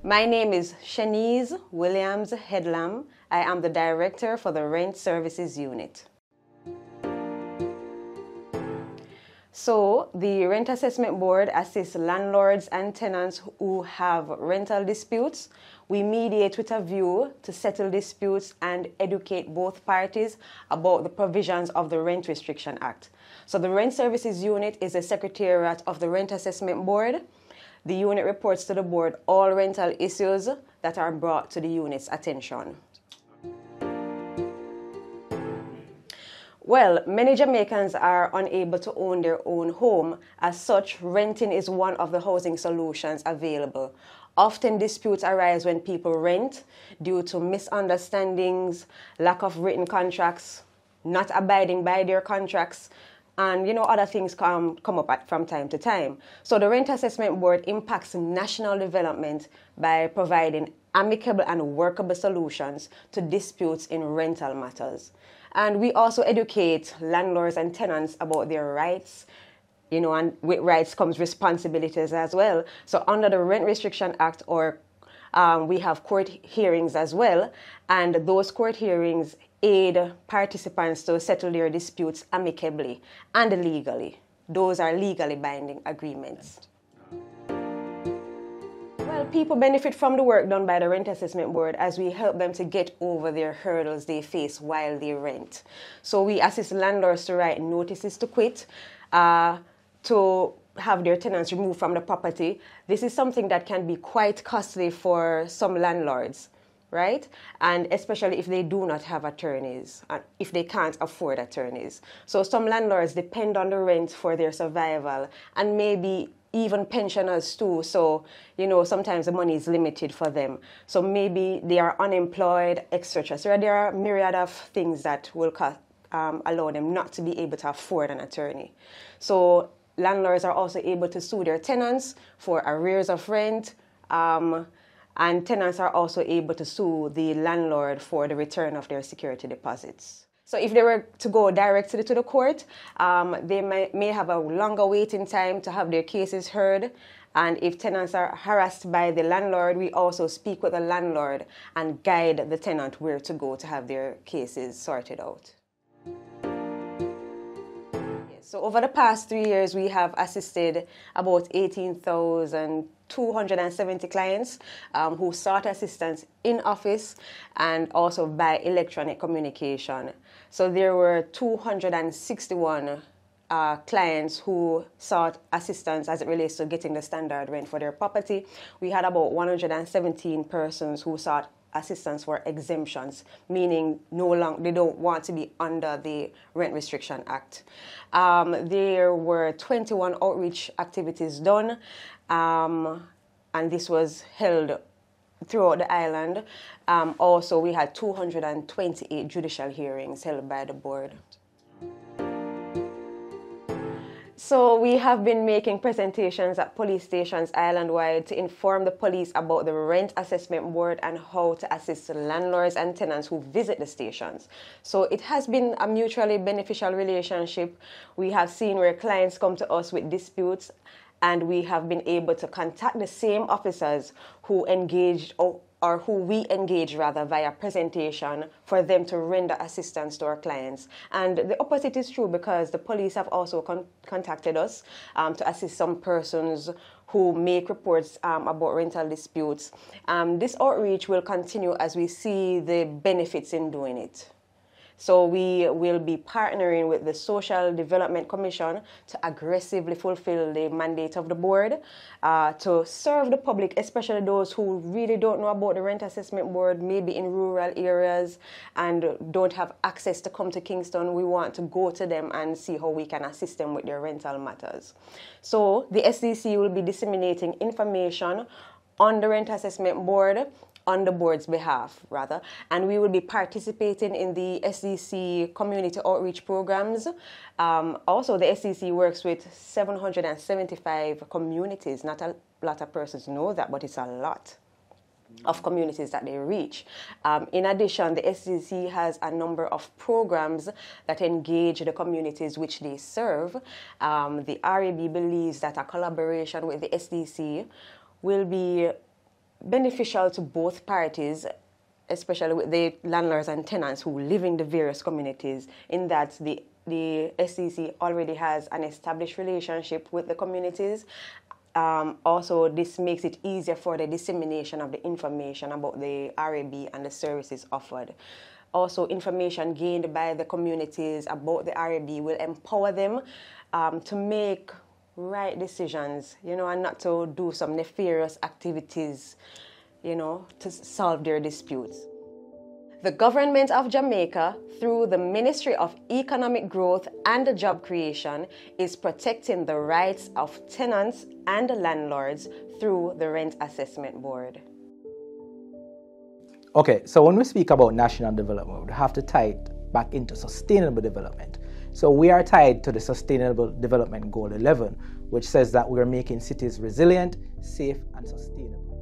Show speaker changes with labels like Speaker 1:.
Speaker 1: My name is Shanice Williams Headlam. I am the Director for the Rent Services Unit. So, the Rent Assessment Board assists landlords and tenants who have rental disputes. We mediate with a view to settle disputes and educate both parties about the provisions of the Rent Restriction Act. So, the Rent Services Unit is the secretariat of the Rent Assessment Board. The unit reports to the board all rental issues that are brought to the unit's attention. Well, many Jamaicans are unable to own their own home. As such, renting is one of the housing solutions available. Often disputes arise when people rent due to misunderstandings, lack of written contracts, not abiding by their contracts, and other things come up from time to time. So the Rent Assessment Board impacts national development by providing amicable and workable solutions to disputes in rental matters. And we also educate landlords and tenants about their rights, and with rights comes responsibilities as well. So under the Rent Restriction Act, we have court hearings as well, and those court hearings aid participants to settle their disputes amicably and legally. Those are legally binding agreements. Well, people benefit from the work done by the Rent Assessment Board as we help them to get over their hurdles they face while they rent. So we assist landlords to write notices to quit, to have their tenants removed from the property. This is something that can be quite costly for some landlords, right? And especially if they do not have attorneys, and if they can't afford attorneys. So some landlords depend on the rent for their survival, and maybe even pensioners too. So, sometimes the money is limited for them. So maybe they are unemployed, etc. So there are a myriad of things that will allow them not to be able to afford an attorney. So landlords are also able to sue their tenants for arrears of rent, and tenants are also able to sue the landlord for the return of their security deposits. So if they were to go directly to the court, they may have a longer waiting time to have their cases heard. And if tenants are harassed by the landlord, we also speak with the landlord and guide the tenant where to go to have their cases sorted out. So over the past 3 years, we have assisted about 18,270 clients who sought assistance in office and also by electronic communication. So there were 261 clients who sought assistance as it relates to getting the standard rent for their property. We had about 117 persons who sought assistance for exemptions, meaning they don't want to be under the Rent Restriction Act. There were 21 outreach activities done, and this was held throughout the island. Also, we had 228 judicial hearings held by the board. So we have been making presentations at police stations island-wide to inform the police about the Rent Assessment Board and how to assist landlords and tenants who visit the stations. So it has been a mutually beneficial relationship. We have seen where clients come to us with disputes, and we have been able to contact the same officers who engaged or who we engage via presentation for them to render assistance to our clients. And the opposite is true because the police have also contacted us to assist some persons who make reports about rental disputes. This outreach will continue as we see the benefits in doing it. So we will be partnering with the Social Development Commission to aggressively fulfill the mandate of the board to serve the public, especially those who really don't know about the Rent Assessment Board, maybe in rural areas and don't have access to come to Kingston. We want to go to them and see how we can assist them with their rental matters. So the SDC will be disseminating information on the Rent Assessment Board on the board's behalf, and we will be participating in the SDC community outreach programs. Also, the SDC works with 775 communities. Not a lot of persons know that, but it's a lot of communities that they reach. In addition, the SDC has a number of programs that engage the communities which they serve. The RAB believes that a collaboration with the SDC will be beneficial to both parties, especially with the landlords and tenants who live in the various communities, in that the SCC already has an established relationship with the communities. Also, this makes it easier for the dissemination of the information about the RAB and the services offered. Also, information gained by the communities about the RAB will empower them to make right decisions, and not to do some nefarious activities, to solve their disputes. The government of Jamaica, through the Ministry of Economic Growth and Job Creation, is protecting the rights of tenants and landlords through the Rent Assessment Board.
Speaker 2: Okay, so when we speak about national development, we have to tie it back into sustainable development. So we are tied to the Sustainable Development Goal 11, which says that we are making cities resilient, safe, and sustainable.